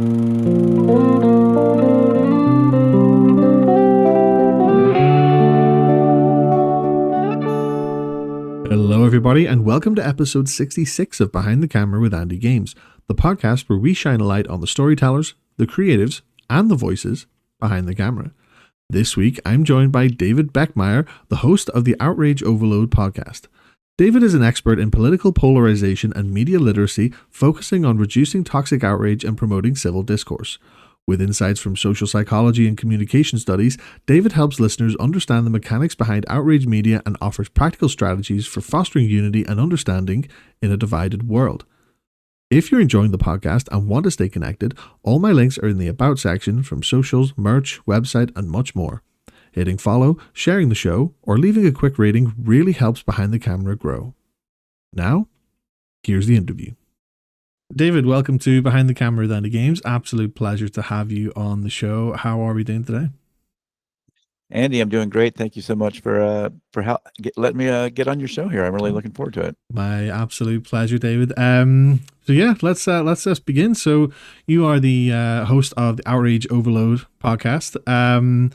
Hello, everybody, and welcome to episode 66 of Behind the Camera with Andy Games, the podcast where we shine a light on the storytellers, the creatives, and the voices behind the camera. This week, I'm joined by David Beckemeyer, the host of the Outrage Overload Podcast. David is an expert in political polarization and media literacy, focusing on reducing toxic outrage and promoting civil discourse. With insights from social psychology and communication studies, David helps listeners understand the mechanics behind outrage media and offers practical strategies for fostering unity and understanding in a divided world. If you're enjoying the podcast and want to stay connected, all my links are in the About section from socials, merch, website, and much more. Hitting follow, sharing the show, or leaving a quick rating really helps Behind the Camera grow. Now, here's the interview. David, welcome to Behind the Camera with Andy Games. Absolute pleasure to have you on the show. How are we doing today? Andy, I'm doing great. Thank you so much for letting me get on your show here. I'm really looking forward to it. My absolute pleasure, David. So yeah, let's just begin. So you are the host of the Outrage Overload podcast,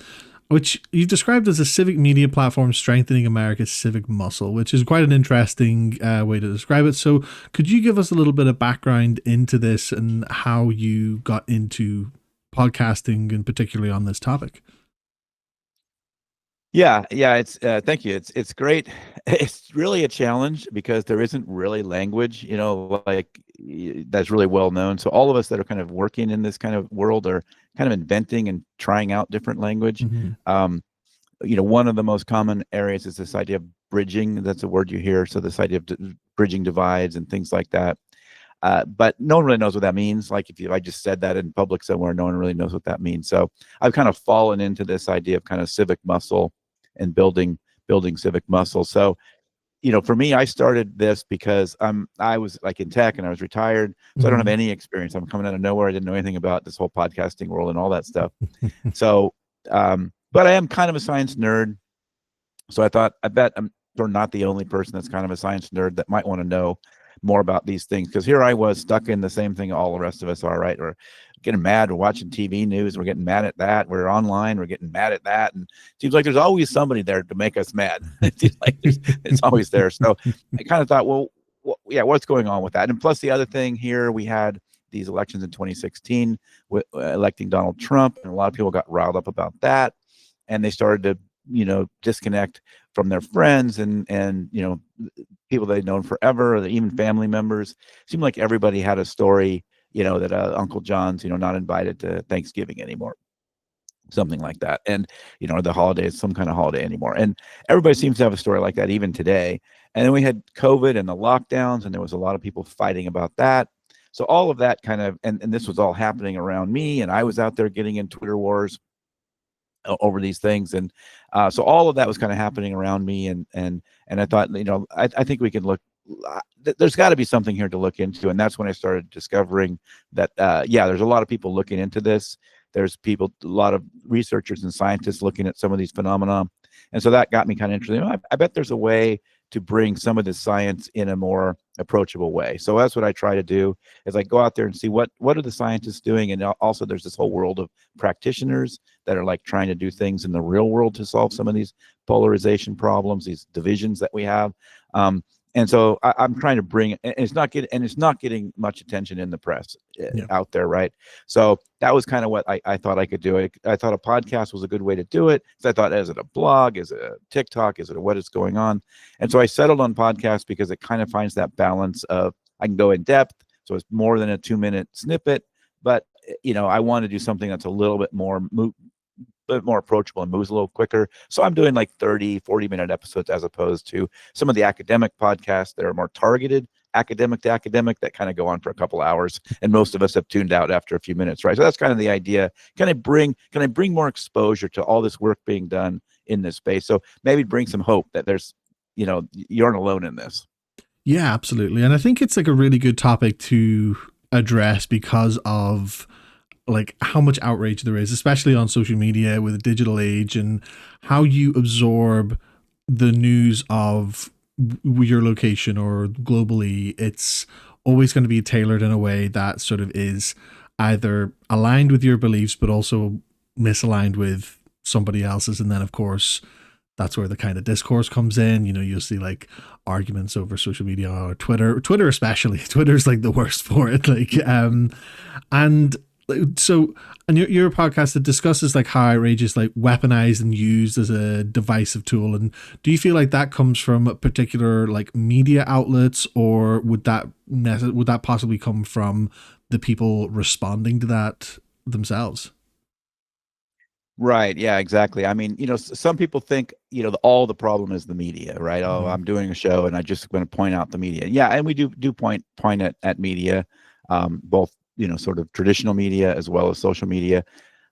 which you've described as a civic media platform strengthening America's civic muscle, which is quite an interesting way to describe it. So could you give us a little bit of background into this and how you got into podcasting and particularly on this topic? Yeah. It's thank you. It's great. It's really a challenge because there isn't really language, that's really well known. So all of us that are kind of working in this kind of world are kind of inventing and trying out different language. Mm-hmm. One of the most common areas is this idea of bridging. That's a word you hear. So this idea of bridging divides and things like that. But no one really knows what that means. Like if I just said that in public somewhere, no one really knows what that means. So I've kind of fallen into this idea of kind of civic muscle and building civic muscle. So, for me, I started this because I was like in tech and I was retired. So mm-hmm. I don't have any experience. I'm coming out of nowhere. I didn't know anything about this whole podcasting world and all that stuff. So, but I am kind of a science nerd. So I thought, I bet I'm not the only person that's kind of a science nerd that might want to know more about these things. Because here I was stuck in the same thing all the rest of us are, right? We're getting mad. We're watching TV news. We're getting mad at that. We're online. We're getting mad at that. And it seems like there's always somebody there to make us mad. It seems like it's always there. So I kind of thought, well, what's going on with that? And plus the other thing here, we had these elections in 2016 with electing Donald Trump. And a lot of people got riled up about that. And they started to, disconnect from their friends and people they'd known forever, or even family members. It seemed like everybody had a story, that Uncle John's, not invited to Thanksgiving anymore, something like that. And, the holidays, some kind of holiday anymore. And everybody seems to have a story like that even today. And then we had COVID and the lockdowns, and there was a lot of people fighting about that. So all of that kind of, and this was all happening around me, and I was out there getting in Twitter wars over these things. And so all of that was kind of happening around me. And I thought, I think we can look, there's got to be something here to look into. And that's when I started discovering that, there's a lot of people looking into this. There's a lot of researchers and scientists looking at some of these phenomena. And so that got me kind of interested. I bet there's a way to bring some of this science in a more approachable way. So that's what I try to do, is I go out there and see what are the scientists doing. And also there's this whole world of practitioners that are like trying to do things in the real world to solve some of these polarization problems, these divisions that we have. And so I'm trying to bring it, and it's not getting much attention in the press out there, right? So that was kind of what I thought I could do. I thought a podcast was a good way to do it. So I thought, is it a blog? Is it a TikTok? Is it what is going on? And so I settled on podcast because it kind of finds that balance of I can go in depth, so it's more than a 2-minute snippet, but I want to do something that's a little bit more approachable and moves a little quicker. So I'm doing like 30-40-minute episodes as opposed to some of the academic podcasts that are more targeted academic to academic that kind of go on for a couple hours, and most of us have tuned out after a few minutes, right? So that's kind of the idea. Can I bring more exposure to all this work being done in this space? So maybe bring some hope that there's, you aren't alone in this. Yeah, absolutely. And I think it's like a really good topic to address because of like how much outrage there is, especially on social media with the digital age, and how you absorb the news of your location or globally. It's always going to be tailored in a way that sort of is either aligned with your beliefs, but also misaligned with somebody else's. And then, of course, that's where the kind of discourse comes in. You'll see like arguments over social media or Twitter especially. Twitter's like the worst for it. And so, and your podcast that discusses like how outrage is like weaponized and used as a divisive tool. And do you feel like that comes from particular like media outlets, or would that possibly come from the people responding to that themselves? Right. Yeah, exactly. I mean, some people think, all the problem is the media, right? Oh, Mm-hmm. I'm doing a show and I just going to point out the media. Yeah, and we do point at media, both, sort of traditional media as well as social media.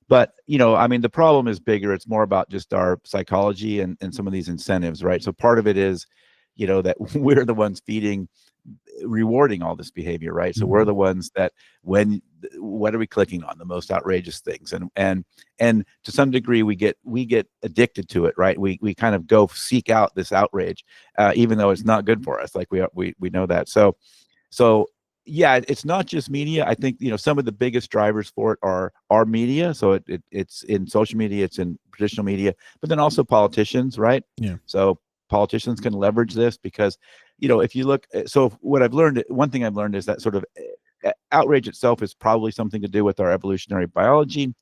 But, I mean, the problem is bigger. It's more about just our psychology and some of these incentives, right? So part of it is, that we're the ones rewarding all this behavior, right? So we're the ones that what are we clicking on? The most outrageous things, and to some degree we get addicted to it, right? We kind of go seek out this outrage, even though it's not good for us. Like we know that. So yeah, it's not just media. I think some of the biggest drivers for it are media. So it's in social media, it's in traditional media, but then also politicians, right? Yeah. So politicians can leverage this because if you look, so what I've learned, one thing I've learned is that sort of outrage itself is probably something to do with our evolutionary biology.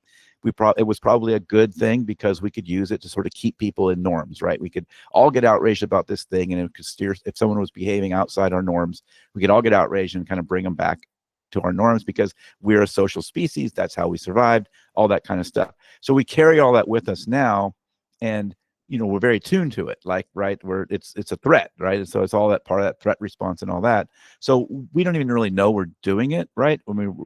It was probably a good thing because we could use it to sort of keep people in norms, right? We could all get outraged about this thing, and it could steer, if someone was behaving outside our norms, we could all get outraged and kind of bring them back to our norms because we're a social species. That's how we survived, all that kind of stuff. So we carry all that with us now, and we're very tuned to it, like, right, it's a threat, right? And so it's all that part of that threat response and all that. So we don't even really know we're doing it, right? I mean,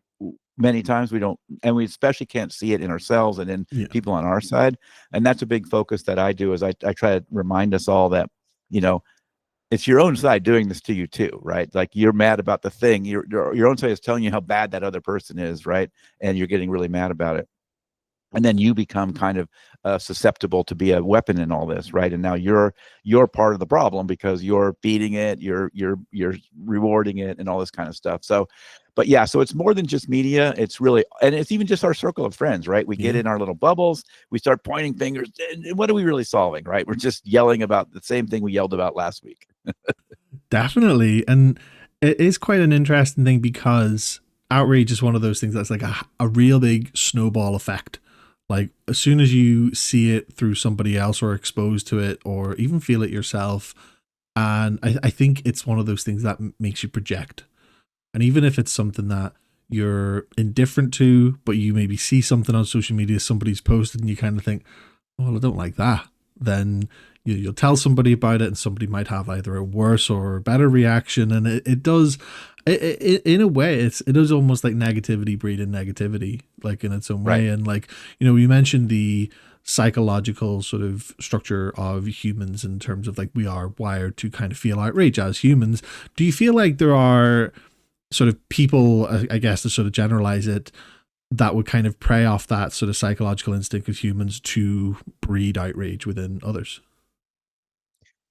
many times we don't, and we especially can't see it in ourselves and in people on our side. And that's a big focus that I do, is I try to remind us all that, it's your own side doing this to you too, right? Like, you're mad about the thing, your own side is telling you how bad that other person is, right? And you're getting really mad about it. And then you become kind of susceptible to be a weapon in all this, right? And now you're part of the problem because you're feeding it, you're rewarding it, and all this kind of stuff. So, but yeah, so it's more than just media. It's really, and it's even just our circle of friends, right? We get in our little bubbles, we start pointing fingers, and what are we really solving, right? We're just yelling about the same thing we yelled about last week. Definitely. And it is quite an interesting thing because outrage is one of those things that's like a real big snowball effect. Like, as soon as you see it through somebody else or exposed to it or even feel it yourself, and I think it's one of those things that makes you project. And even if it's something that you're indifferent to, but you maybe see something on social media somebody's posted and you kind of think, oh, well, I don't like that, then you'll tell somebody about it and somebody might have either a worse or better reaction. And it does, in a way, it is almost like negativity breeding negativity, like in its own way. Right. And like, you mentioned the psychological sort of structure of humans in terms of like we are wired to kind of feel outrage as humans. Do you feel like there are sort of people, I guess, to sort of generalize it, that would kind of prey off that sort of psychological instinct of humans to breed outrage within others?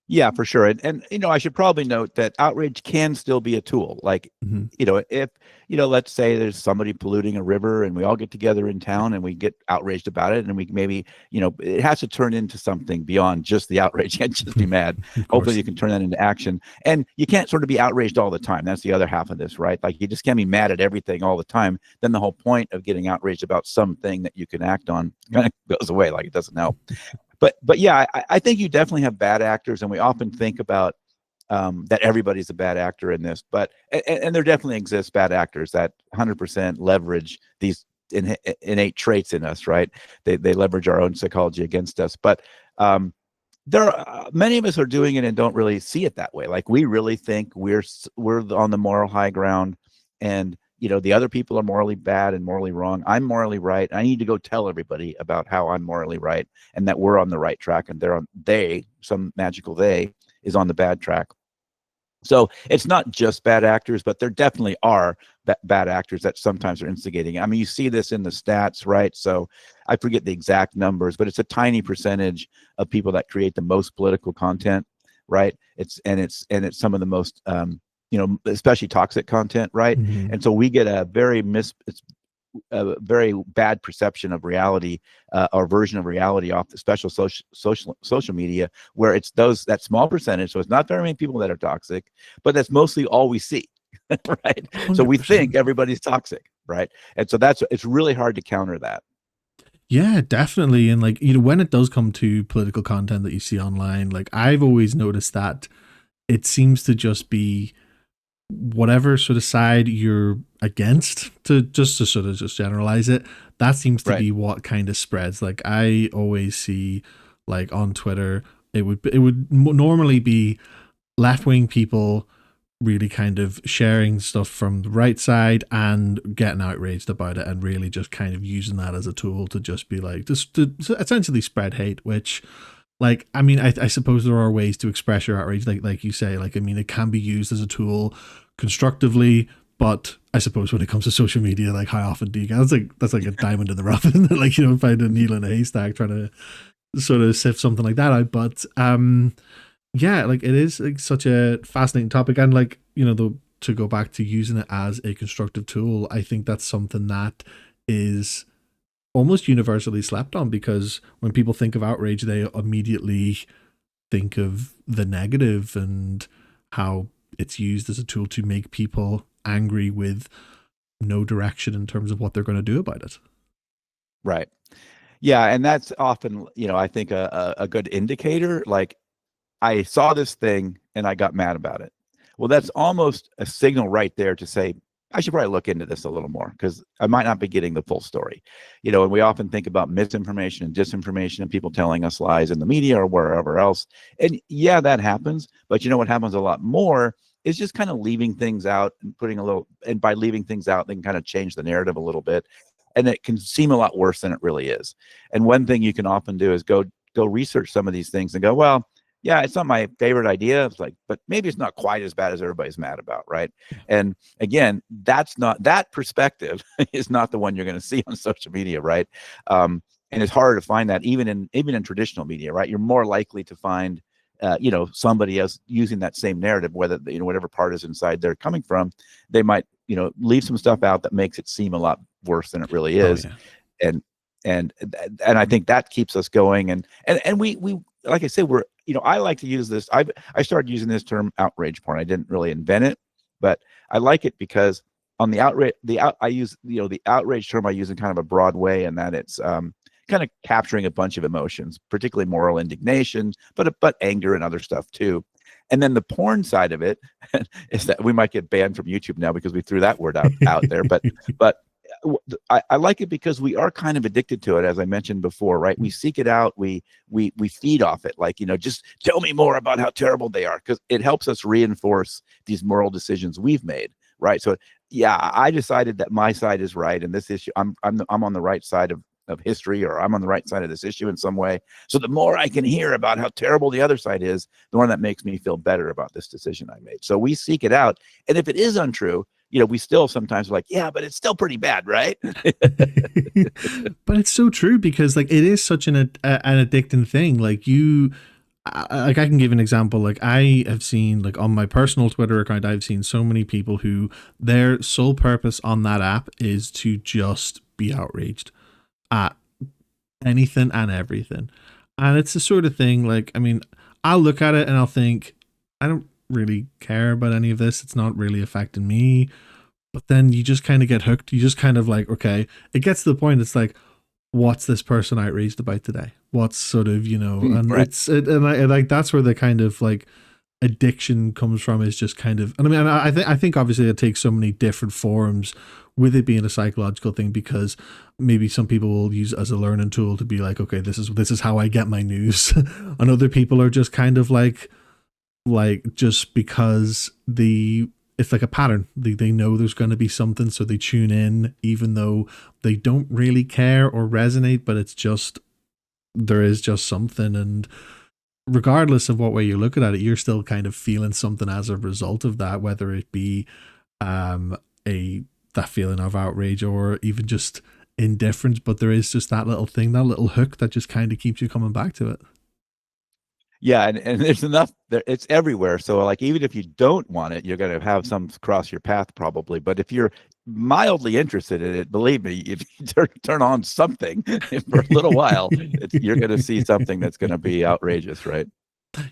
Yeah, for sure. And I should probably note that outrage can still be a tool. Like, Mm-hmm. If, let's say there's somebody polluting a river and we all get together in town and we get outraged about it, and we maybe, it has to turn into something beyond just the outrage. You can't just be mad. Hopefully you can turn that into action. And you can't sort of be outraged all the time. That's the other half of this, right? Like, you just can't be mad at everything all the time. Then the whole point of getting outraged about something that you can act on kind of goes away. Like, it doesn't help. But yeah, I think you definitely have bad actors, and we often think about that everybody's a bad actor in this, but and there definitely exists bad actors that 100% leverage these innate traits in us, right? They leverage our own psychology against us, but there are many of us are doing it and don't really see it that way. Like, we really think we're on the moral high ground, and the other people are morally bad and morally wrong. I'm morally right. I need to go tell everybody about how I'm morally right and that we're on the right track, and some magical they is on the bad track. So it's not just bad actors, but there definitely are bad actors that sometimes are instigating. I mean, you see this in the stats, right? So I forget the exact numbers, but it's a tiny percentage of people that create the most political content, right? It's some of the most, especially toxic content, right? Mm-hmm. And so we get a very a very bad perception of reality, or version of reality off the special social media, where it's that small percentage. So it's not very many people that are toxic, but that's mostly all we see. Right. So we 100%. think everybody's toxic, right? And so it's really hard to counter that. Yeah, definitely. And like, when it does come to political content that you see online, like I've always noticed that it seems to just be whatever sort of side you're against, to sort of just generalize it, that seems to Right. be what kind of spreads. Like I always see, like on Twitter, it would normally be left-wing people really kind of sharing stuff from the right side and getting outraged about it, and really just kind of using that as a tool to just be like, just to essentially spread hate, which, like, I mean, I suppose there are ways to express your outrage, like you say, like, I mean, it can be used as a tool constructively, but I suppose when it comes to social media, like, how often do you guys, that's like a diamond in the rough, isn't it? Like, find a needle in a haystack trying to sort of sift something like that out. But yeah, like, it is like such a fascinating topic, and like, to go back to using it as a constructive tool, I think that's something that is almost universally slept on, because when people think of outrage, they immediately think of the negative and how it's used as a tool to make people angry with no direction in terms of what they're going to do about it. Right. Yeah, and that's often, I think a good indicator. Like, I saw this thing and I got mad about it. Well, that's almost a signal right there to say, I should probably look into this a little more, because I might not be getting the full story. And we often think about misinformation and disinformation and people telling us lies in the media or wherever else. And yeah, that happens. But what happens a lot more is just kind of leaving things out and and by leaving things out, they can kind of change the narrative a little bit. And it can seem a lot worse than it really is. And one thing you can often do is go research some of these things and go, well, yeah, it's not my favorite idea. It's like, but maybe it's not quite as bad as everybody's mad about, right? And again, that perspective is not the one you're going to see on social media, right? And it's harder to find that even in traditional media, right? You're more likely to find, somebody else using that same narrative, whether whatever partisan side they're coming from, they might leave some stuff out that makes it seem a lot worse than it really is. Oh, yeah. And I think that keeps us going. And we like I said, I like to use this. I started using this term outrage porn. I didn't really invent it, but I like it because on the I use the outrage term I use in kind of a broad way, and that it's kind of capturing a bunch of emotions, particularly moral indignation, but anger and other stuff too. And then the porn side of it is that we might get banned from YouTube now because we threw that word out there, but I like it because we are kind of addicted to it, as I mentioned before, right? We seek it out, we feed off it, like, just tell me more about how terrible they are, because it helps us reinforce these moral decisions we've made, right? So yeah, I decided that my side is right, and this issue, I'm on the right side of history, or I'm on the right side of this issue in some way. So the more I can hear about how terrible the other side is, the more that makes me feel better about this decision I made. So we seek it out, and if it is untrue, we still sometimes are like, yeah, but it's still pretty bad, right? But it's so true, because like, it is such an addicting thing. Like, I can give an example. Like, I have seen, like, on my personal Twitter account, I've seen so many people who their sole purpose on that app is to just be outraged at anything and everything. And it's the sort of thing, like, I mean, I'll look at it and I'll think, I don't really care about any of this. It's not really affecting me. But then you just kind of get hooked. You just kind of like, okay, it gets to the point. It's like, what's this person outraged about today? What's sort of, and Right. and I like, that's where the kind of like addiction comes from, is just kind of, and I mean, I think obviously it takes so many different forms with it being a psychological thing, because maybe some people will use it as a learning tool to be like, okay, this is how I get my news. And other people are just kind of like just because it's like a pattern. They know there's going to be something, so they tune in, even though they don't really care or resonate, but it's just, there is just something. And regardless of what way you look at it, you're still kind of feeling something as a result of that, whether it be that feeling of outrage or even just indifference. But there is just that little thing, that little hook that just kind of keeps you coming back to it. Yeah, and there's enough there, it's everywhere. So like, even if you don't want it, you're going to have some cross your path probably. But if you're mildly interested in it, believe me, if you turn on something for a little while, you're going to see something that's going to be outrageous, right?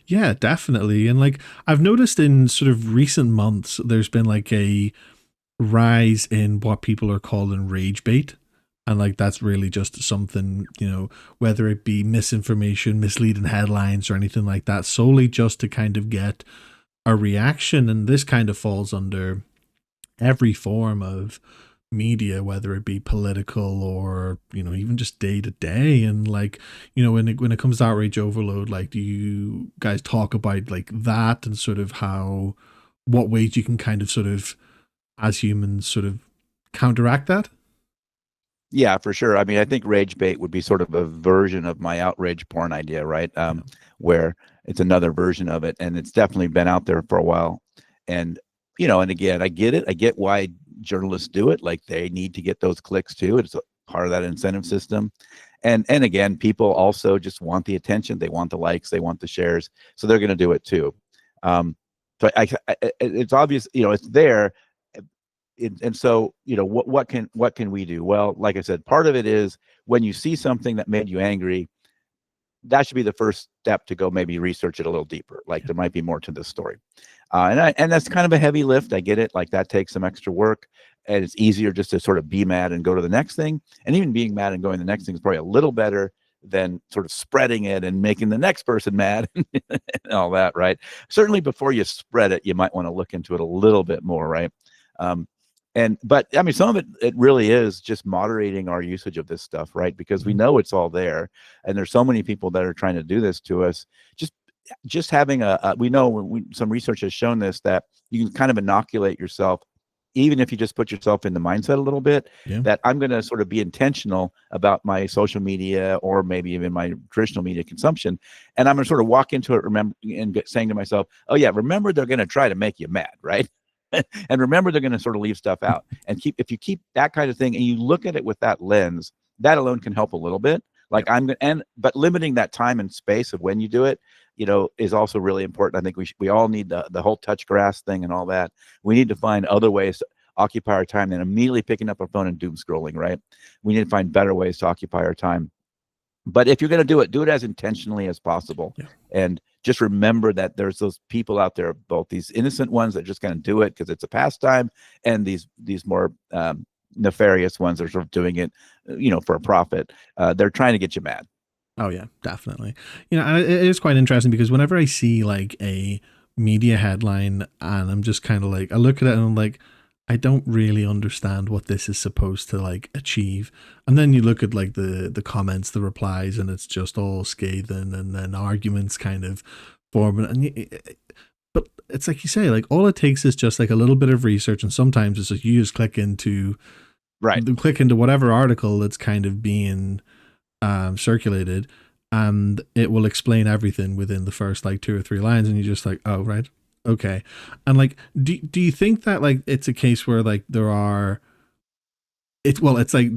Yeah, definitely. And like I've noticed in sort of recent months, there's been like a rise in what people are calling rage bait. And like that's really just something, whether it be misinformation, misleading headlines, or anything like that, solely just to kind of get a reaction. And this kind of falls under every form of media, whether it be political or even just day to day. And like when it comes to outrage overload, like do you guys talk about like that and sort of what ways you can kind of sort of as humans sort of counteract that? Yeah, for sure. I mean, I think rage bait would be sort of a version of my outrage porn idea, right? Where it's another version of it, and it's definitely been out there for a while. And and again, I get it. I get why journalists do it. Like they need to get those clicks too. It's a part of that incentive system. And again, people also just want the attention. They want the likes. They want the shares. So they're going to do it too. So it's obvious. It's there. And so what can we do? Well, like I said, part of it is when you see something that made you angry, that should be the first step to go maybe research it a little deeper. Like there might be more to this story, and that's kind of a heavy lift. I get it. Like that takes some extra work, and it's easier just to sort of be mad and go to the next thing. And even being mad and going to the next thing is probably a little better than sort of spreading it and making the next person mad and all that, right? Certainly before you spread it, you might want to look into it a little bit more, right? Um, but I mean, some of it really is just moderating our usage of this stuff, right? Because we know it's all there, and there's so many people that are trying to do this to us. Just having we know some research has shown this, that you can kind of inoculate yourself, even if you just put yourself in the mindset a little bit, that I'm going to sort of be intentional about my social media or maybe even my traditional media consumption, and I'm going to sort of walk into it, saying to myself, oh yeah, remember they're going to try to make you mad, right? And remember they're going to sort of leave stuff out, and if you keep that kind of thing and you look at it with that lens, that alone can help a little bit. Like but limiting that time and space of when you do it, is also really important. I think we all need the whole touch grass thing and all that. We need to find other ways to occupy our time than immediately picking up our phone and doom scrolling, right? We need to find better ways to occupy our time. But if you're going to do it as intentionally as possible. Yeah. And just remember that there's those people out there, both these innocent ones that are just going to do it because it's a pastime, and these more nefarious ones that are sort of doing it, for a profit. They're trying to get you mad. Oh yeah, definitely. It is quite interesting because whenever I see like a media headline and I'm just kind of like, I look at it and I'm like, I don't really understand what this is supposed to like achieve. And then you look at like the comments, the replies, and it's just all scathing, and then arguments kind of forming. But it's like you say, like all it takes is just like a little bit of research, and sometimes it's like you just click into whatever article that's kind of being circulated, and it will explain everything within the first like 2 or 3 lines, and you're just like, oh right, okay. And like do you think that like it's a case where like it's like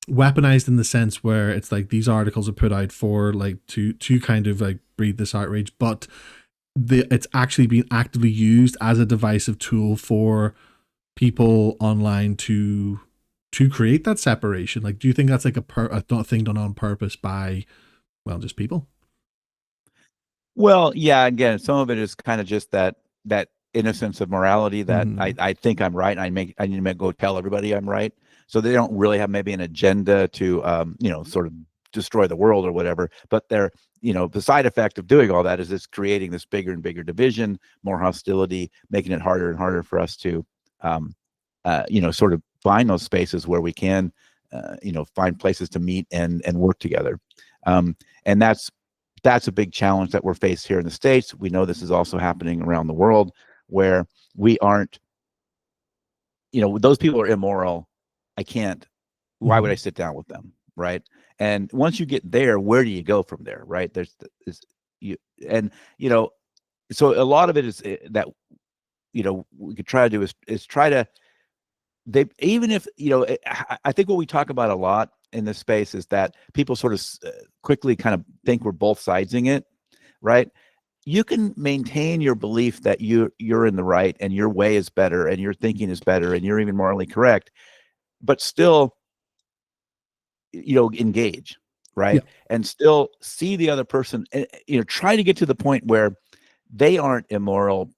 weaponized in the sense where it's like these articles are put out for like to kind of like breed this outrage, but it's actually being actively used as a divisive tool for people online to create that separation? Like, do you think that's like a thing done on purpose by, well, just people? Well, yeah, again, some of it is kind of just that innocence of morality that I think I'm right. I need to go tell everybody I'm right. So they don't really have maybe an agenda to, sort of destroy the world or whatever. But they're, the side effect of doing all that is it's creating this bigger and bigger division, more hostility, making it harder and harder for us to, sort of find those spaces where we can, find places to meet and work together. And that's a big challenge that we're faced here in the States. We know this is also happening around the world, where we aren't, those people are immoral. Why would I sit down with them? Right. And once you get there, where do you go from there? Right. So a lot of it is that, we could try to do is try to, even if, I think what we talk about a lot in this space is that people sort of quickly kind of think we're both sidesing it, right? you can maintain your belief that you're in the right and your way is better and your thinking is better and you're even morally correct, but still, engage, Yeah. right? And still see the other person, and try to get to the point where they aren't immoral,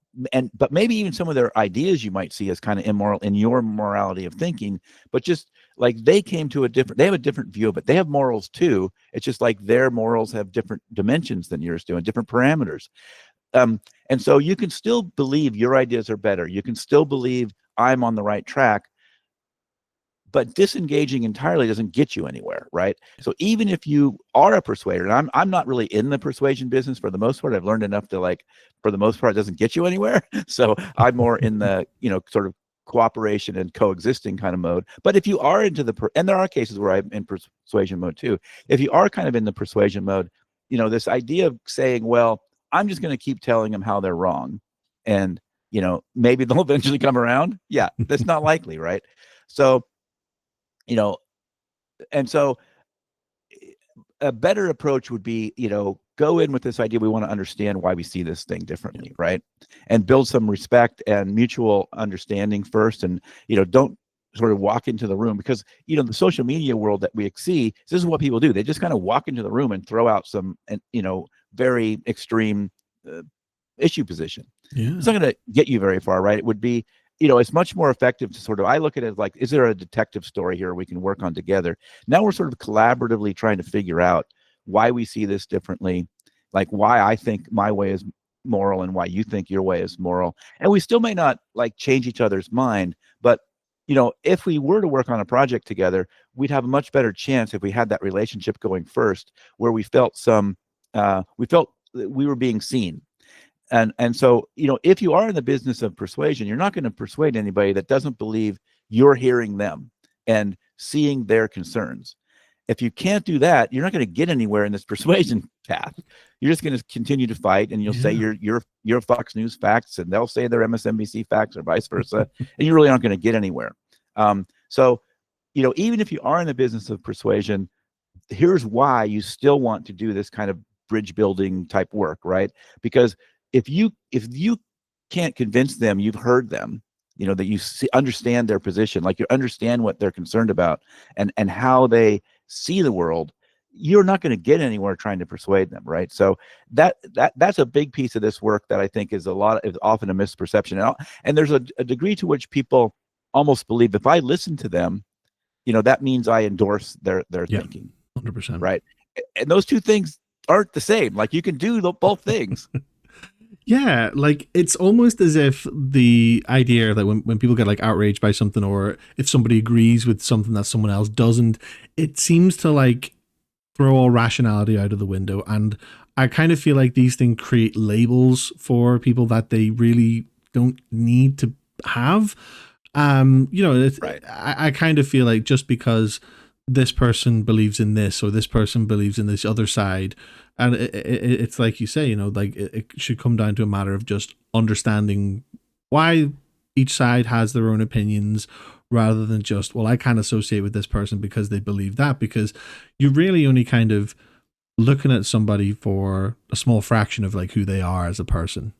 but maybe even some of their ideas you might see as kind of immoral in your morality of thinking, but just like they have a different view of it. They have morals too. It's just like their morals have different dimensions than yours do and different parameters. And so you can still believe your ideas are better. You can still believe I'm on the right track, but disengaging entirely doesn't get you anywhere, right? So even if you are a persuader, and I'm not really in the persuasion business for the most part. I've learned enough to, like, for the most part, it doesn't get you anywhere. So I'm more in the, sort of cooperation and coexisting kind of mode. But if you are into and there are cases where I'm in persuasion mode too. If you are kind of in the persuasion mode, this idea of saying, well, I'm just going to keep telling them how they're wrong, and maybe they'll eventually come around. Yeah, that's not likely, right? So you know and so a better approach would be, go in with this idea, we want to understand why we see this thing differently, right? And build some respect and mutual understanding first. And don't sort of walk into the room, because the social media world that we see, this is what people do. They just kind of walk into the room and throw out some, very extreme issue position. Yeah. It's not going to get you very far, right? It would be, it's much more effective to sort of, I look at it like, is there a detective story here we can work on together? Now we're sort of collaboratively trying to figure out why we see this differently, like why I think my way is moral and why you think your way is moral. And we still may not like change each other's mind, but if we were to work on a project together, we'd have a much better chance if we had that relationship going first, where we felt that we were being seen. And so, if you are in the business of persuasion, you're not going to persuade anybody that doesn't believe you're hearing them and seeing their concerns. If you can't do that, you're not going to get anywhere in this persuasion path. You're just going to continue to fight, and you'll say you're Fox News facts, and they'll say they're MSNBC facts, or vice versa, and you really aren't going to get anywhere. So, even if you are in the business of persuasion, here's why you still want to do this kind of bridge building type work, right? Because if you can't convince them you've heard them, that you understand their position, like you understand what they're concerned about and how they see the world, you're not going to get anywhere trying to persuade them, right? So that's a big piece of this work that I think is often a misperception. And there's a degree to which people almost believe, if I listen to them, that means I endorse their thinking. 100%. Right. And those two things aren't the same. Like, you can do both things. Yeah, like it's almost as if the idea that when people get like outraged by something, or if somebody agrees with something that someone else doesn't, it seems to like throw all rationality out of the window. And I kind of feel like these things create labels for people that they really don't need to have. Right. I kind of feel like just because this person believes in this, or this person believes in this other side, and it's like you say, like it should come down to a matter of just understanding why each side has their own opinions, rather than just, well, I can't associate with this person because they believe that, because you're really only kind of looking at somebody for a small fraction of like who they are as a person.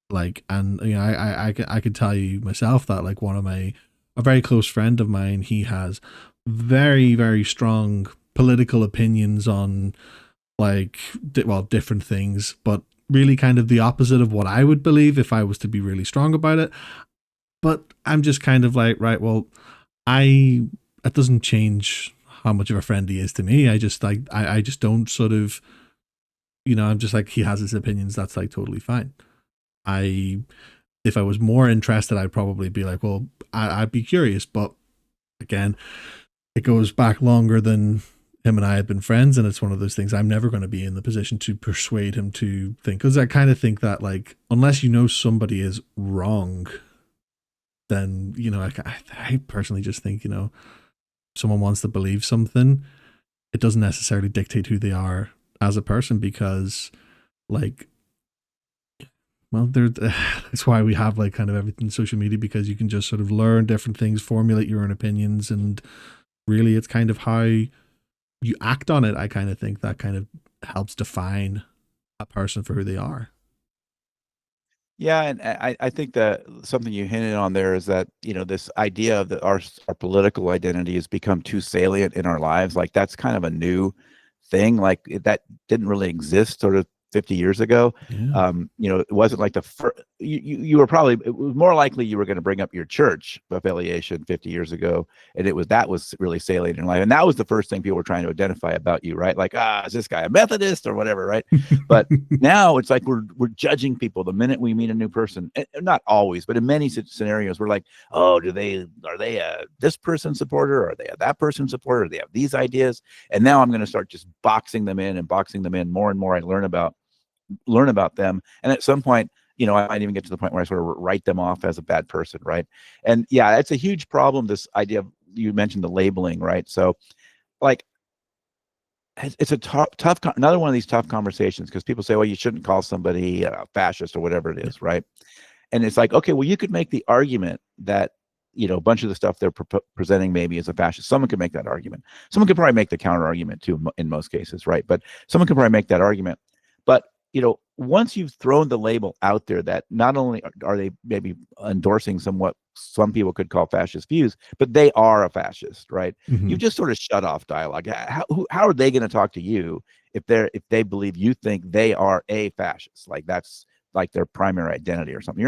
Like, and I could tell you myself that like a very close friend of mine, he has very, very strong political opinions on like different things, but really kind of the opposite of what I would believe if I was to be really strong about it. But I'm just kind of like, right, well, it doesn't change how much of a friend he is to me. I just like I just don't sort of, I'm just like, he has his opinions, that's like totally fine. If I was more interested, I'd probably be like, well, I'd be curious. But again, it goes back longer than him and I had been friends. And it's one of those things I'm never going to be in the position to persuade him to think. Because I kind of think that, like, unless somebody is wrong, then, I personally just think, someone wants to believe something, it doesn't necessarily dictate who they are as a person, because, like, well, that's why we have like kind of everything social media, because you can just sort of learn different things, formulate your own opinions, and really it's kind of how you act on it. I kind of think that kind of helps define a person for who they are. Yeah, and I think that something you hinted on there is that, this idea of our political identity has become too salient in our lives. Like that's kind of a new thing. Like that didn't really exist sort of 50 years ago. Yeah. It wasn't like the first, you were probably, it was more likely you were going to bring up your church affiliation 50 years ago. And that was really salient in life. And that was the first thing people were trying to identify about you, right? Like, is this guy a Methodist or whatever, right? But now it's like we're judging people the minute we meet a new person. And not always, but in many scenarios, we're like, oh, are they a this person supporter? Are they a that person supporter? Do they have these ideas? And now I'm going to start just boxing them in more and more. I learn about them, and at some point, I might even get to the point where I sort of write them off as a bad person, right? And yeah, it's a huge problem. This idea of, you mentioned the labeling, right? So, like, it's a tough another one of these tough conversations, because people say, well, you shouldn't call somebody a fascist or whatever it is, right? And it's like, okay, well, you could make the argument that, a bunch of the stuff they're presenting maybe as a fascist. Someone could make that argument. Someone could probably make the counter argument too, in most cases, right? But someone could probably make that argument. But once you've thrown the label out there that not only are they maybe endorsing somewhat some people could call fascist views, but they are a fascist, right? Mm-hmm. You just sort of shut off dialogue. How are they going to talk to you if they believe you think they are a fascist? Like that's like their primary identity or something.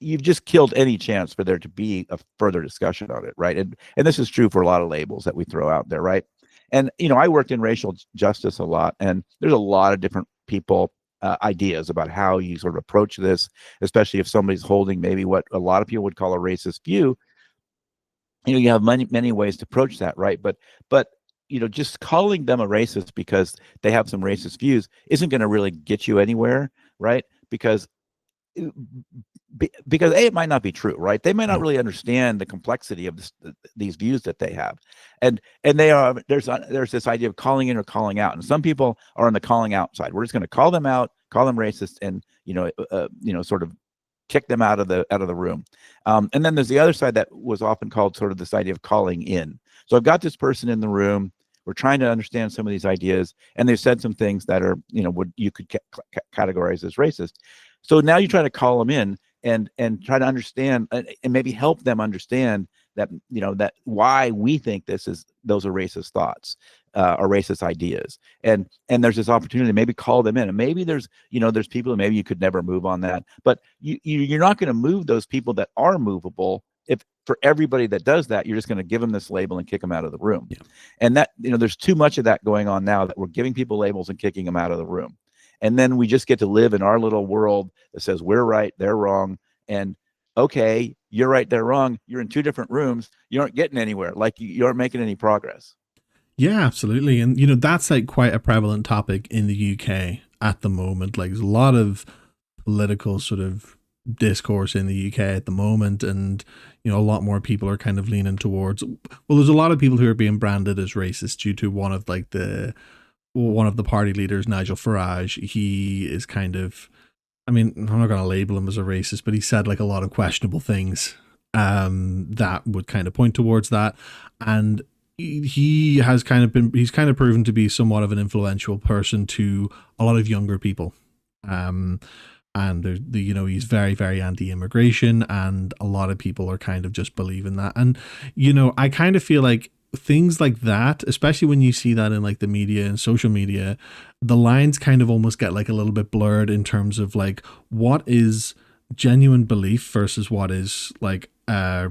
You've just killed any chance for there to be a further discussion on it, right? And this is true for a lot of labels that we throw out there, right? And I worked in racial justice a lot, and there's a lot of different people ideas about how you sort of approach this, especially if somebody's holding maybe what a lot of people would call a racist view. You have many ways to approach that, right? But just calling them a racist because they have some racist views isn't going to really get you anywhere, right? Because it might not be true, right? They might not really understand the complexity of these views that they have, and there's this idea of calling in or calling out, and some people are on the calling out side. We're just going to call them out, call them racist, and sort of kick them out of the room. And then there's the other side that was often called sort of this idea of calling in. So I've got this person in the room. We're trying to understand some of these ideas, and they've said some things that are, you could categorize as racist. So now you try to call them in and try to understand and maybe help them understand that, that why we think those are racist thoughts or racist ideas. And there's this opportunity to maybe call them in, and maybe there's people that maybe you could never move on that, but you're not going to move those people that are movable. If for everybody that does that, you're just going to give them this label and kick them out of the room. Yeah. And that, there's too much of that going on now, that we're giving people labels and kicking them out of the room. And then we just get to live in our little world that says we're right, they're wrong. And okay, you're right, they're wrong. You're in two different rooms. You aren't getting anywhere. Like you aren't making any progress. Yeah, absolutely. And, that's like quite a prevalent topic in the UK at the moment. Like there's a lot of political sort of discourse in the UK at the moment. And, a lot more people are kind of leaning towards, well, there's a lot of people who are being branded as racist due to one of the party leaders, Nigel Farage. He is kind of, I'm not going to label him as a racist, but he said like a lot of questionable things that would kind of point towards that. And he's kind of proven to be somewhat of an influential person to a lot of younger people. And he's very, very anti-immigration, and a lot of people are kind of just believing that. And, I kind of feel like things like that, especially when you see that in like the media and social media, the lines kind of almost get like a little bit blurred in terms of like what is genuine belief versus what is like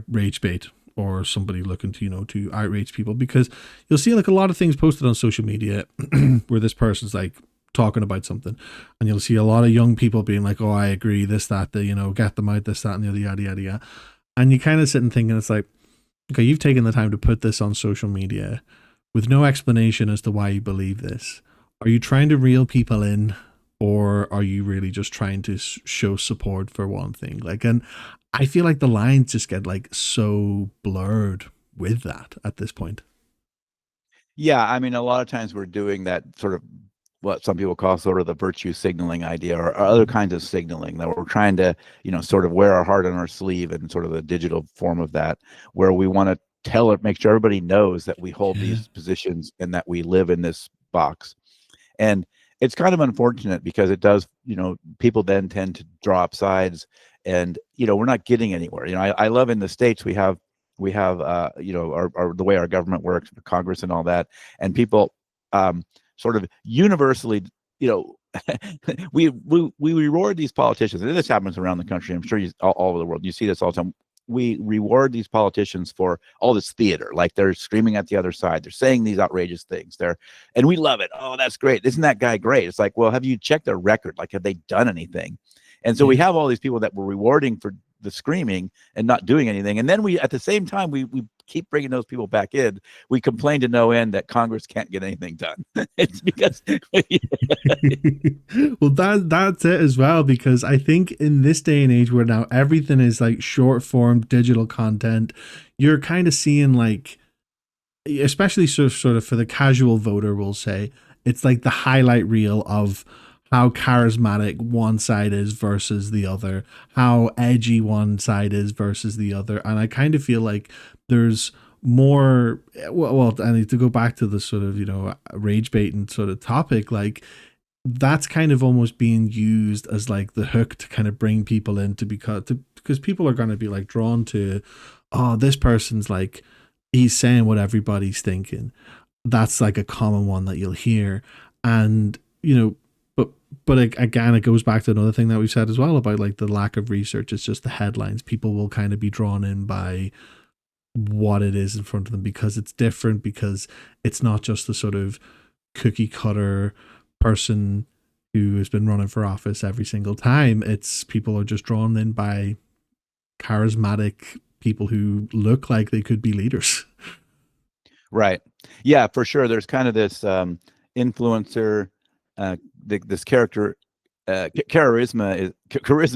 rage bait or somebody looking to to outrage people. Because you'll see like a lot of things posted on social media where this person's like talking about something, and you'll see a lot of young people being like, oh, I agree, this, that, get them out, this, that, and the other, yada, yada, yada. And you kind of sit and think, and it's like, okay, you've taken the time to put this on social media with no explanation as to why you believe this. Are you trying to reel people in, or are you really just trying to show support for one thing? Like, and I feel like the lines just get like so blurred with that at this point. Yeah, a lot of times we're doing that sort of what some people call sort of the virtue signaling idea, or other kinds of signaling, that we're trying to, sort of wear our heart on our sleeve, and sort of the digital form of that, where we want to make sure everybody knows that we hold these positions and that we live in this box. And it's kind of unfortunate because it does, people then tend to draw up sides, and we're not getting anywhere. I love in the States we have our the way our government works, Congress and all that, and people sort of universally, we reward these politicians, and this happens around the country. I'm sure all over the world you see this all the time. We reward these politicians for all this theater, like they're screaming at the other side, they're saying these outrageous things, and we love it. Oh, that's great, isn't that guy great? It's like, well, have you checked their record? Like, have they done anything? And so we have all these people that we're rewarding for the screaming and not doing anything, and then we, at the same time, we keep bringing those people back in. We complain to no end that Congress can't get anything done. It's because well, that's it as well, because I think in this day and age where now everything is like short form digital content, you're kind of seeing, like, especially sort of for the casual voter, we'll say, it's like the highlight reel of how charismatic one side is versus the other, how edgy one side is versus the other. And I kind of feel like there's more, well, I need to go back to the sort of, rage baiting sort of topic. Like, that's kind of almost being used as like the hook to kind of bring people in because people are going to be like drawn to, oh, this person's like, he's saying what everybody's thinking. That's like a common one that you'll hear. And, but again, it goes back to another thing that we've said as well about like the lack of research. It's just the headlines. People will kind of be drawn in by what it is in front of them because it's different, because it's not just the sort of cookie cutter person who has been running for office every single time. It's people are just drawn in by charismatic people who look like they could be leaders. Right. Yeah, for sure. There's kind of this influencer, this character, charisma,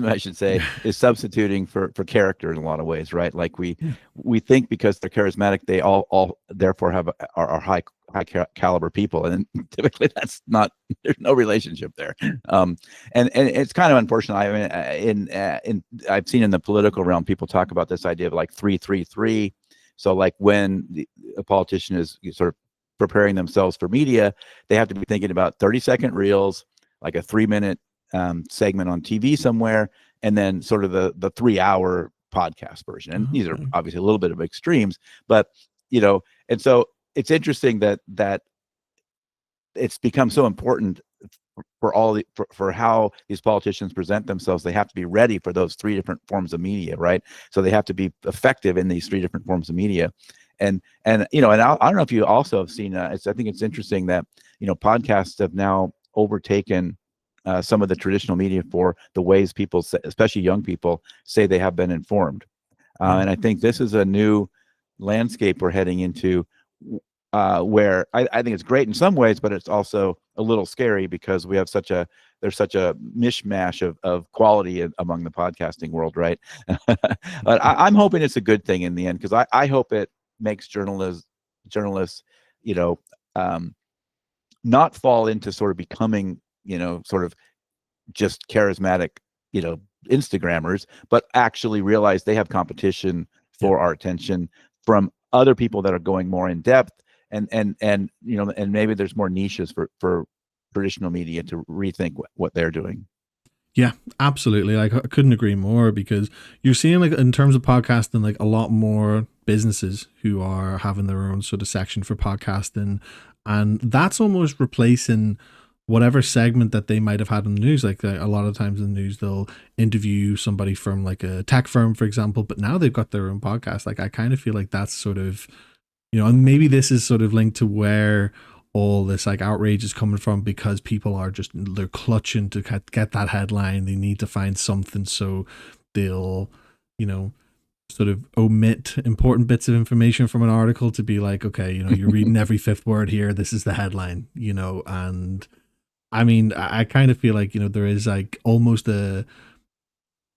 I should say, is substituting for character in a lot of ways, right? Like we think because they're charismatic, they all therefore are high caliber people, and typically that's not. There's no relationship there, and it's kind of unfortunate. I mean, I've seen in the political realm people talk about this idea of like 3-3-3. So like when a politician is sort of preparing themselves for media, they have to be thinking about 30-second reels, like a 3-minute segment on TV somewhere, and then sort of the 3-hour podcast version. And these are obviously a little bit of extremes, but and so it's interesting that it's become so important for how these politicians present themselves. They have to be ready for those 3 different forms of media, right? So they have to be effective in these 3 different forms of media. And I don't know if you also have seen. I think it's interesting that podcasts have now overtaken some of the traditional media for the ways people, especially young people, say they have been informed. And I think this is a new landscape we're heading into, where I think it's great in some ways, but it's also a little scary because there's such a mishmash of quality among the podcasting world, right? But I'm hoping it's a good thing in the end, because I hope it makes journalists, not fall into sort of becoming, sort of just charismatic, Instagrammers, but actually realize they have competition for our attention from other people that are going more in depth, and maybe there's more niches for traditional media to rethink what they're doing. Yeah, absolutely. Like, I couldn't agree more, because you're seeing, like, in terms of podcasting, like a lot more businesses who are having their own sort of section for podcasting, and that's almost replacing whatever segment that they might have had in the news. Like, a lot of times in the news, they'll interview somebody from like a tech firm, for example, but now they've got their own podcast. Like, I kind of feel like that's sort of, and maybe this is sort of linked to where all this like outrage is coming from, because people are they're clutching to get that headline. They need to find something, so they'll sort of omit important bits of information from an article to be like, okay, you're reading every 5th word here, this is the headline. And I mean, I kind of feel like there is like almost a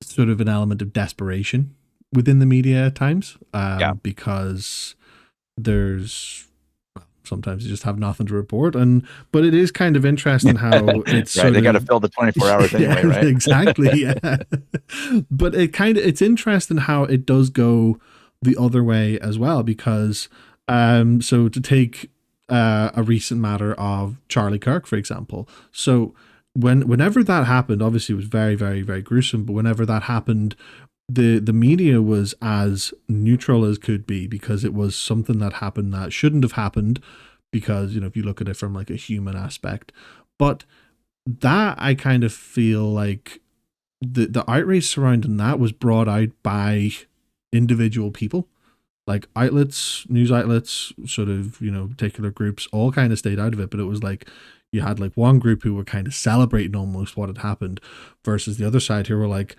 sort of an element of desperation within the media at times, because there's sometimes you just have nothing to report, but it is kind of interesting how it's right. They got to fill the 24 hours anyway, right? Exactly, yeah. But it's interesting how it does go the other way as well, because so to take a recent matter of Charlie Kirk, for example. So whenever that happened, obviously it was very, very, very gruesome. But whenever that happened, the media was as neutral as could be, because it was something that happened that shouldn't have happened, because, if you look at it from like a human aspect. But that, I kind of feel like the outrage surrounding that was brought out by individual people, like outlets, news outlets, sort of, particular groups, all kind of stayed out of it. But it was like you had like one group who were kind of celebrating almost what had happened, versus the other side who were like,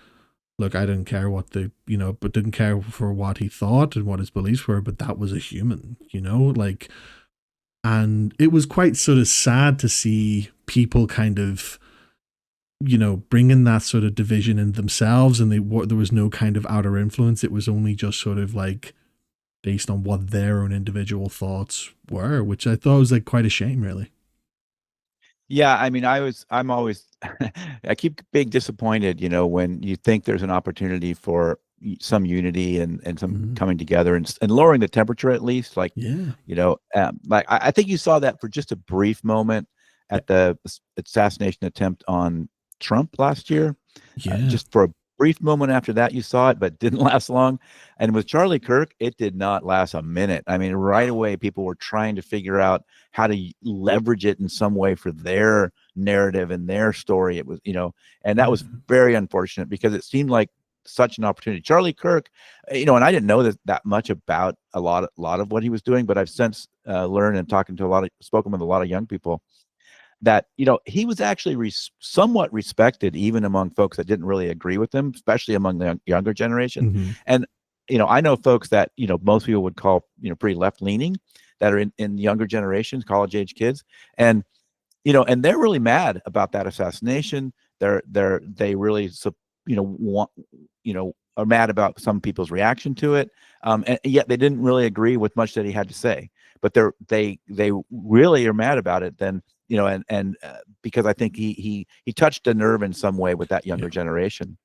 look, I didn't care but didn't care for what he thought and what his beliefs were, but that was a human, like. And it was quite sort of sad to see people kind of, bringing that sort of division in themselves, and there was no kind of outer influence. It was only just sort of like based on what their own individual thoughts were, which I thought was like quite a shame, really. Yeah, I mean, I'm always, I keep being disappointed, when you think there's an opportunity for some unity and some coming together and lowering the temperature at least. Like, Yeah. like I think you saw that for just a brief moment Yeah. at the assassination attempt on Trump last year. Yeah. Just for a brief moment after that, you saw it, but didn't last long. And with Charlie Kirk, it did not last a minute. I mean, right away, people were trying to figure out how to leverage it in some way for their narrative and their story. It was, and that was very unfortunate, because it seemed like such an opportunity. Charlie Kirk, and I didn't know that much about a lot of what he was doing, but I've since learned, and spoken with a lot of young people, that he was actually somewhat respected even among folks that didn't really agree with him, especially among the younger generation. And I know folks that most people would call pretty left leaning, that are in younger generations, college age kids, and and they're really mad about that assassination. They really want are mad about some people's reaction to it, and yet they didn't really agree with much that he had to say. But they really are mad about it. Then and because I think he touched a nerve in some way with that younger generation.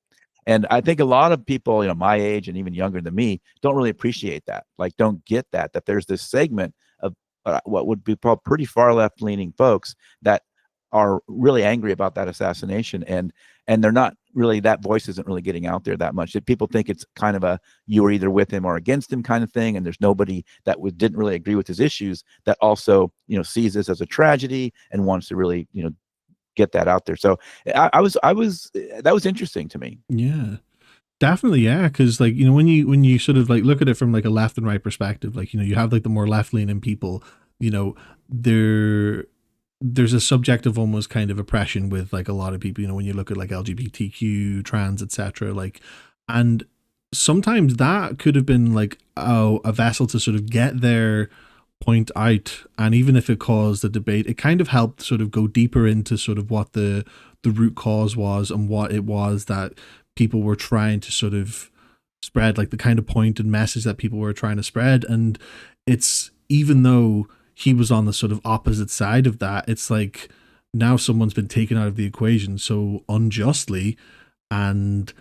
And I think a lot of people, my age and even younger than me, don't really appreciate that. Like, don't get that there's this segment of what would be called pretty far left leaning folks that are really angry about that assassination, and they're not really, that voice isn't really getting out there that much. That people think it's kind of a, you were either with him or against him kind of thing, and there's nobody that didn't really agree with his issues that also sees this as a tragedy and wants to really get that out there. So I was that was interesting to me. Yeah. Definitely, yeah, because like when you sort of like look at it from like a left and right perspective, like you have like the more left leaning people, you know, there's a subjective almost kind of oppression with like a lot of people, when you look at like LGBTQ, trans, etc. Like, and sometimes that could have been like a vessel to sort of get their point out, and even if it caused a debate, it kind of helped sort of go deeper into sort of what the root cause was and what it was that people were trying to sort of spread, like the kind of point and message that people were trying to spread. And it's, even though he was on the sort of opposite side of that, it's like now someone's been taken out of the equation so unjustly, and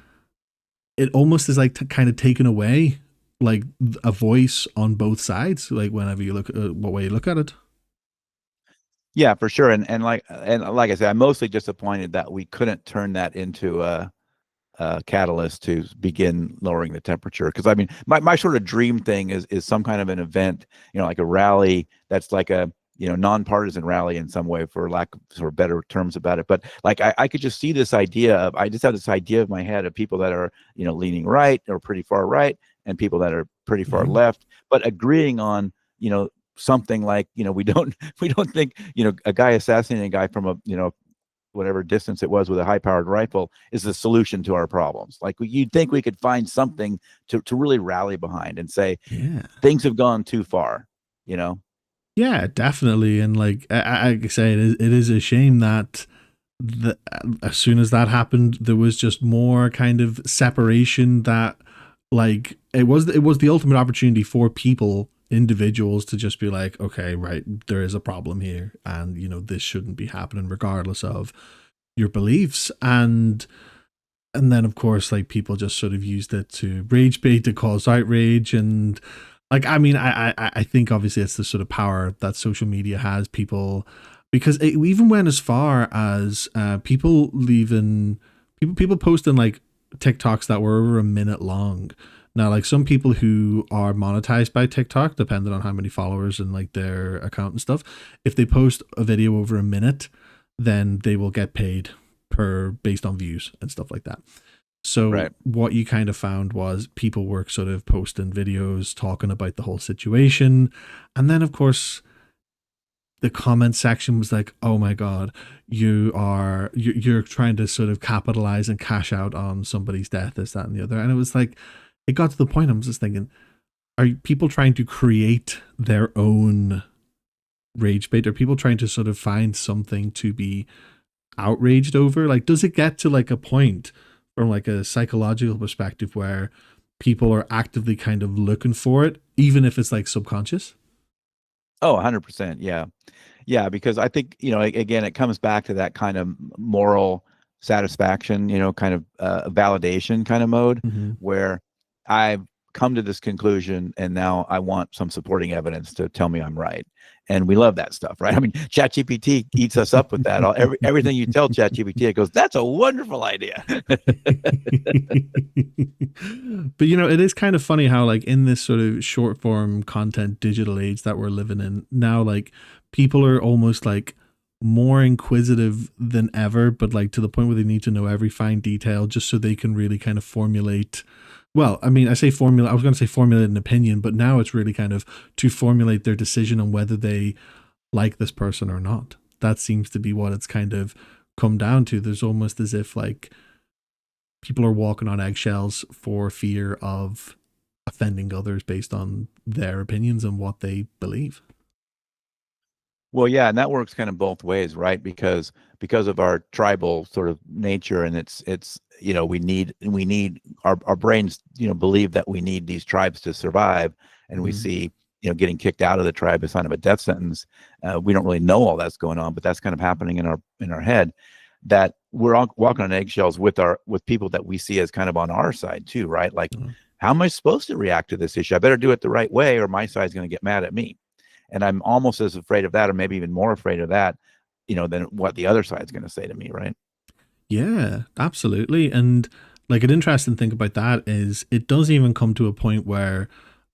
it almost is like kind of taken away like a voice on both sides, like whenever you look at what way you look at it. Yeah, for sure. And like I said, I'm mostly disappointed that we couldn't turn that into a catalyst to begin lowering the temperature. Because I mean, my sort of dream thing is some kind of an event, like a rally that's like a nonpartisan rally in some way, for lack of sort of better terms about it. But like I could just see this idea of, I just have this idea of my head of people that are leaning right or pretty far right, and people that are pretty far left, but agreeing on something like we don't think a guy assassinating a guy from a whatever distance it was with a high-powered rifle is the solution to our problems. Like, you'd think we could find something to really rally behind and say, things have gone too far, Yeah, definitely. And like I say, it is a shame that as soon as that happened, there was just more kind of separation. That like it was the ultimate opportunity for people, individuals, to just be like, okay, right, there is a problem here, and this shouldn't be happening regardless of your beliefs. And then of course, like, people just sort of used it to rage bait, to cause outrage. And Like, I mean, I think obviously it's the sort of power that social media has. People, because it even went as far as people leaving, people posting like TikToks that were over a minute long. Now, like some people who are monetized by TikTok, depending on how many followers and like their account and stuff, if they post a video over a minute, then they will get paid per based on views and stuff like that. So Right. what you kind of found was people were sort of posting videos talking about the whole situation. And then of course the comment section was like, "Oh my god, you're trying to sort of capitalize and cash out on somebody's death, this, that, and the other." And it was like it got to the point I'm just thinking, are people trying to create their own rage bait? Are people trying to sort of find something to be outraged over? Like, does it get to like a point from like a psychological perspective where people are actively kind of looking for it, even if it's like subconscious? Oh, 100%. Yeah. Yeah, because I think, again, it comes back to that kind of moral satisfaction, kind of validation kind of mode Mm-hmm. where I've come to this conclusion and now I want some supporting evidence to tell me I'm right. And we love that stuff, right? I mean, ChatGPT eats us up with that. Everything you tell ChatGPT, it goes, "That's a wonderful idea." But it is kind of funny how like in this sort of short form content digital age that we're living in now, like people are almost like more inquisitive than ever, but like to the point where they need to know every fine detail just so they can really kind of formulate. Well, I mean, I say formula. I was going to say formulate an opinion, but now it's really kind of to formulate their decision on whether they like this person or not. That seems to be what it's kind of come down to. There's almost as if like people are walking on eggshells for fear of offending others based on their opinions and what they believe. Well, yeah, and that works kind of both ways, right? Because of our tribal sort of nature, and it's we need our brains believe that we need these tribes to survive, and we Mm-hmm. see getting kicked out of the tribe as kind of a death sentence. We don't really know all that's going on, but that's kind of happening in our head. That we're all walking on eggshells with people that we see as kind of on our side too, right? Like, how am I supposed to react to this issue? I better do it the right way, or my side's going to get mad at me. And I'm almost as afraid of that, or maybe even more afraid of that, than what the other side's going to say to me, right? Yeah, absolutely. And like an interesting thing about that is it does even come to a point where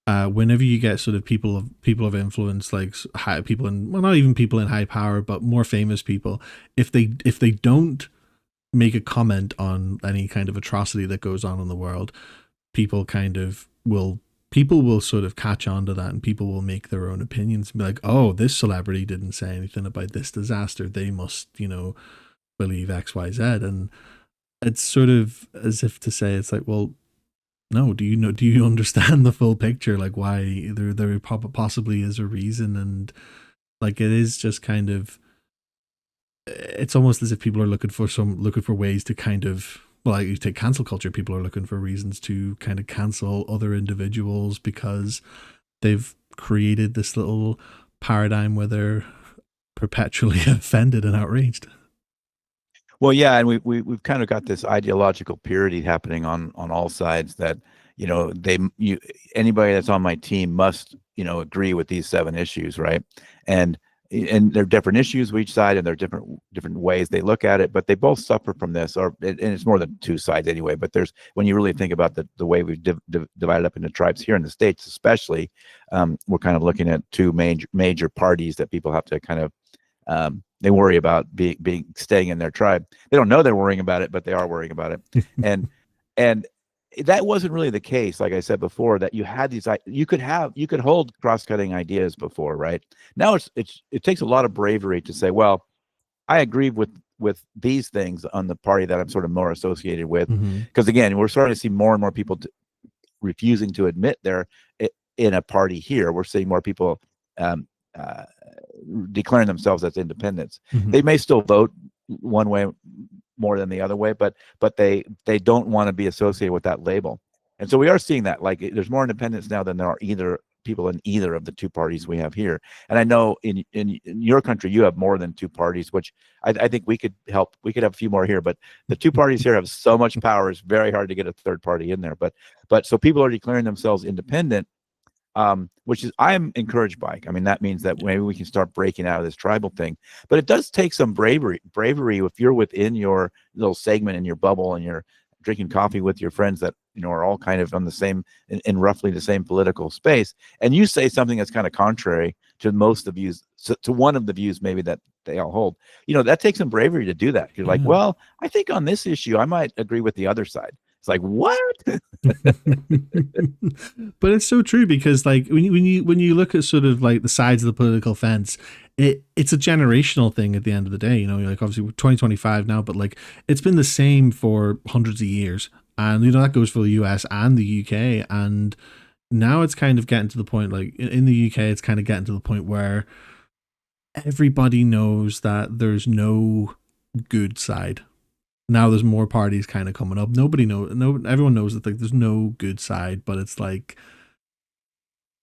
whenever you get sort of people of influence, like high people in, well, not even people in high power, but more famous people, if they don't make a comment on any kind of atrocity that goes on in the world, people kind of will people will sort of catch on to that, and people will make their own opinions and be like, "Oh, this celebrity didn't say anything about this disaster, they must believe XYZ." And it's sort of as if to say, it's like, well, no, do you understand the full picture, like why there possibly is a reason? And like it is just kind of, it's almost as if people are looking for ways to kind of, well, like you take cancel culture, people are looking for reasons to kind of cancel other individuals because they've created this little paradigm where they're perpetually offended and outraged. Well, yeah, and we've kind of got this ideological purity happening on all sides that anybody that's on my team must agree with these 7 issues, right? And and there are different issues with each side, and there are different ways they look at it, but they both suffer from this, and it's more than 2 sides anyway. But there's, when you really think about the way we've divided up into tribes here in the States, especially, we're kind of looking at 2 major parties that people have to kind of they worry about being staying in their tribe. They don't know they're worrying about it, but they are worrying about it. And and that wasn't really the case. Like I said before, that you had these, you could hold cross-cutting ideas before, right? Now it takes a lot of bravery to say, well, I agree with these things on the party that I'm sort of more associated with, Mm-hmm. because again, we're starting to see more and more people refusing to admit they're in a party here. We're seeing more people um, uh, declaring themselves as independents. Mm-hmm. They may still vote one way more than the other way, but they don't want to be associated with that label. And so we are seeing that, like, there's more independents now than there are either people in either of the 2 parties we have here. And I know in your country you have more than 2 parties, which I think we could help. We could have a few more here, but the 2 parties here have so much power. It's very hard to get a third party in there. But so people are declaring themselves independent, which is I'm encouraged by. I mean, that means that maybe we can start breaking out of this tribal thing. But it does take some bravery if you're within your little segment in your bubble and you're drinking coffee with your friends that are all kind of on the same in roughly the same political space, and you say something that's kind of contrary to most of the views, to one of the views maybe that they all hold. That takes some bravery to do that. You're like, Yeah. well, I think on this issue I might agree with the other side. It's like, what? But it's so true, because like when you look at sort of like the sides of the political fence, it's a generational thing at the end of the day. Like obviously we're 2025 now, but like it's been the same for hundreds of years, and that goes for the US and the UK. And now it's kind of getting to the point, like in the UK, it's kind of getting to the point where everybody knows that there's no good side. Now there's more parties kind of coming up. Everyone knows that like there's no good side, but it's like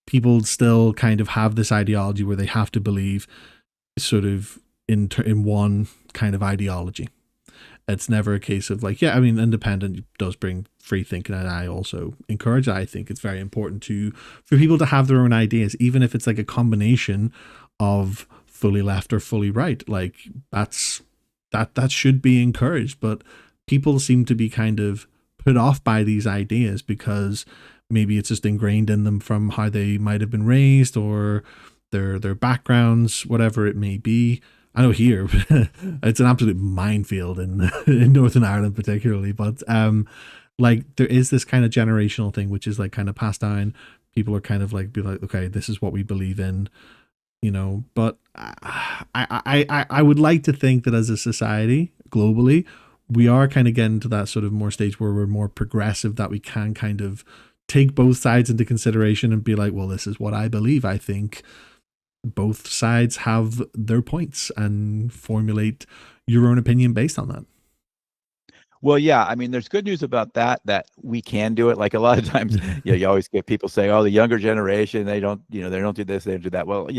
people still kind of have this ideology where they have to believe sort of in one kind of ideology. It's never a case of like, yeah, I mean, independent does bring free thinking, and I also encourage that. I think it's very important for people to have their own ideas, even if it's like a combination of fully left or fully right. Like that should be encouraged, but people seem to be kind of put off by these ideas because maybe it's just ingrained in them from how they might have been raised or their backgrounds, whatever it may be. I know here it's an absolute minefield in Northern Ireland particularly, but like there is this kind of generational thing which is like kind of passed down. People are kind of like be like, okay, this is what we believe in, but I would like to think that as a society globally, we are kind of getting to that sort of more stage where we're more progressive, that we can kind of take both sides into consideration and be like, well, this is what I believe. I think both sides have their points, and formulate your own opinion based on that. Well, yeah, I mean, there's good news about that we can do it. Like a lot of times, you always get people saying, "Oh, the younger generation, they don't do this, they don't do that." Well,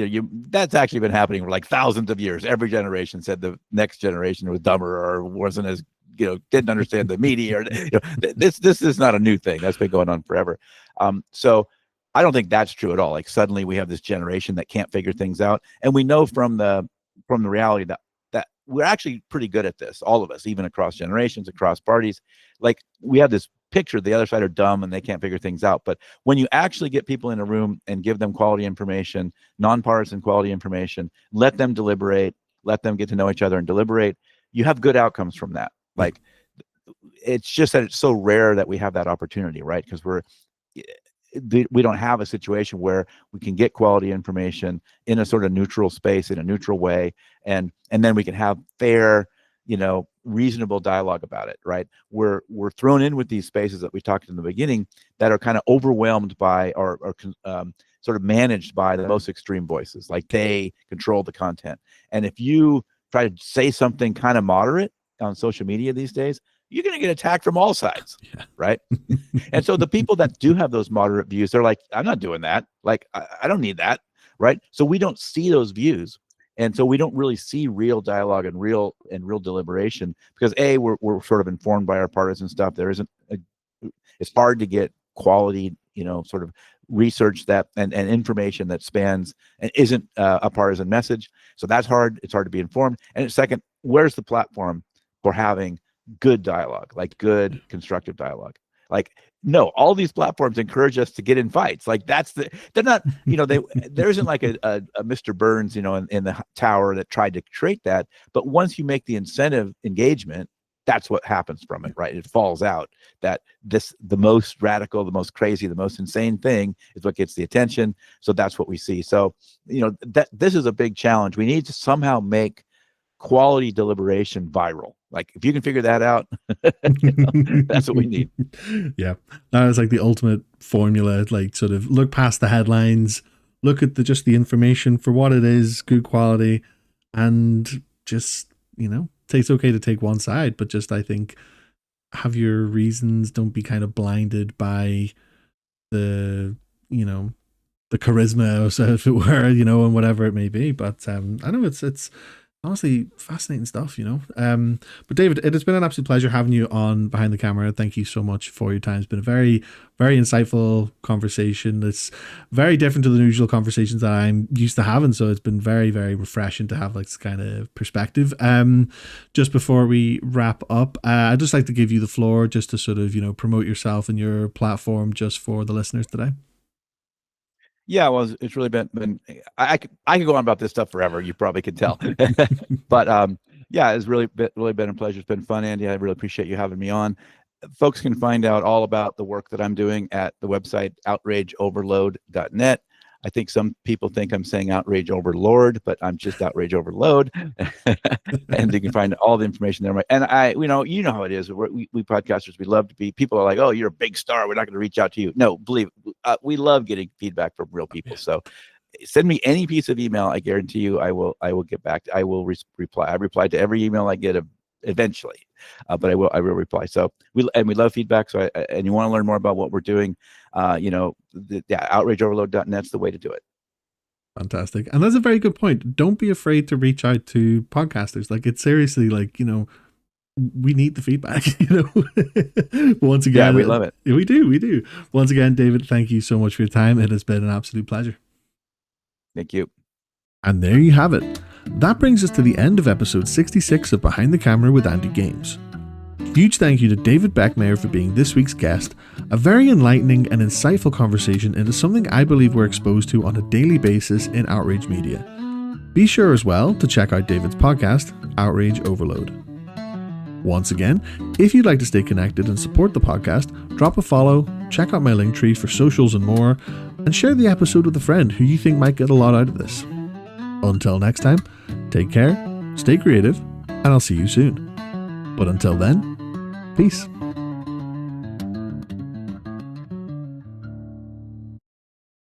that's actually been happening for like thousands of years. Every generation said the next generation was dumber or wasn't as didn't understand the media. Or this is not a new thing. That's been going on forever. So I don't think that's true at all. Like suddenly we have this generation that can't figure things out, and we know from the reality that we're actually pretty good at this, all of us, even across generations, across parties. Like we have this picture, the other side are dumb and they can't figure things out. But when you actually get people in a room and give them quality information, nonpartisan quality information, let them deliberate, let them get to know each other and deliberate, you have good outcomes from that. Like it's just that it's so rare that we have that opportunity, right? Because we don't have a situation where we can get quality information in a sort of neutral space, in a neutral way, and then we can have fair, reasonable dialogue about it, right? We're thrown in with these spaces that we talked in the beginning that are kind of overwhelmed by or sort of managed by the most extreme voices, like they control the content. And if you try to say something kind of moderate on social media these days, you're going to get attacked from all sides, right? And so the people that do have those moderate views, they're like, I'm not doing that. Like, I don't need that, right? So we don't see those views. And so we don't really see real dialogue and real deliberation because we're sort of informed by our partisan stuff. There isn't it's hard to get quality, sort of research that and information that spans and isn't a partisan message. So that's hard. It's hard to be informed. And second, where's the platform for having good dialogue, like good constructive dialogue? Like, no, all these platforms encourage us to get in fights. Like they're not, there isn't like a Mr. Burns, in the tower that tried to create that. But once you make the incentive engagement, that's what happens from it, right? It falls out that the most radical, the most crazy, the most insane thing is what gets the attention. So that's what we see. So, that this is a big challenge. We need to somehow make quality deliberation viral. Like if you can figure that out, that's what we need. Yeah, that is like the ultimate formula. Like sort of look past the headlines, look at just the information for what it is, good quality, and just it's okay to take one side, but just I think have your reasons. Don't be kind of blinded by the the charisma, so if it were, and whatever it may be. But I know it's Honestly, fascinating stuff, you know. But David, it has been an absolute pleasure having you on Behind the Camera. Thank you so much for your time. It's been a very, very insightful conversation. It's very different to the usual conversations that I'm used to having. So it's been very, very refreshing to have like this kind of perspective. Just before we wrap up, I'd just like to give you the floor just to sort of, you know, promote yourself and your platform just for the listeners today. Yeah, well, it's really been I could go on about this stuff forever. You probably could tell, but yeah, it's really been a pleasure. It's been fun, Andy. I really appreciate you having me on. Folks can find out all about the work that I'm doing at the website outrageoverload.net. I think some people think I'm saying outrage overlord, but I'm just outrage overload. And you can find all the information there. And you know how it is. We podcasters, we love to be, people are like, oh, you're a big star, we're not going to reach out to you. No, believe we love getting feedback from real people. So send me any piece of email. I guarantee you I will get back. I will reply. I reply to every email I get eventually, but I will reply. So we love feedback. So and you want to learn more about what we're doing, outrageoverload.net's the way to do it. Fantastic. And that's a very good point. Don't be afraid to reach out to podcasters. Like, it's seriously like, you know, we need the feedback, you know. Once again, yeah, we love it. We do. Once again, David, thank you so much for your time. It has been an absolute pleasure. Thank you. And there you have it. That brings us to the end of episode 66 of Behind the Camera with Andy Games. Huge thank you to David Beckemeyer for being this week's guest. A very enlightening and insightful conversation into something I believe we're exposed to on a daily basis in Outrage media. Be sure as well to check out David's podcast, Outrage Overload. Once again, if you'd like to stay connected and support the podcast, drop a follow, check out my link tree for socials and more, and share the episode with a friend who you think might get a lot out of this. Until next time, take care, stay creative, and I'll see you soon. But until then, peace.